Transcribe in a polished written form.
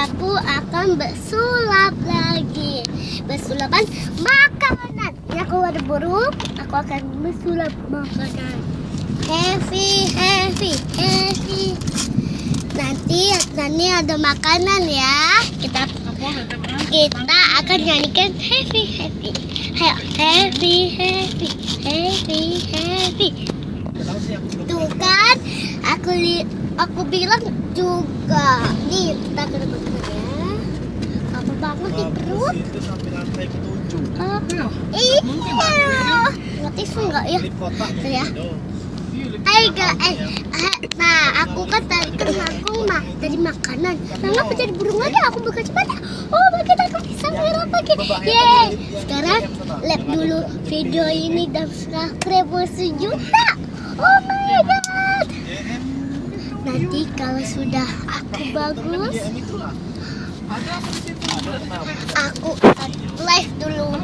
aku akan bersulap lagi. Bersulapan makanan. Ini aku ada burung, aku akan bersulap makanan. Heavy. Nanti ada makanan ya. Kita akan nyanyikan heavy. Ayo, heavy. Tuh kan, aku bilang juga. Nih, kita ke depan ya. Apa banget di perut? Iya. Notis enggak ya? Tuh ya. Nah, aku kan tadi dari makanan. Nah, ngapa jadi burung lagi? Aku buka cepat. Oh, bagian aku bisa merah lagi. Yeay. Sekarang lihat dulu video ini dan subscribe 1 juta. Oh my god. Nanti kalau sudah aku bagus, aku akan live dulu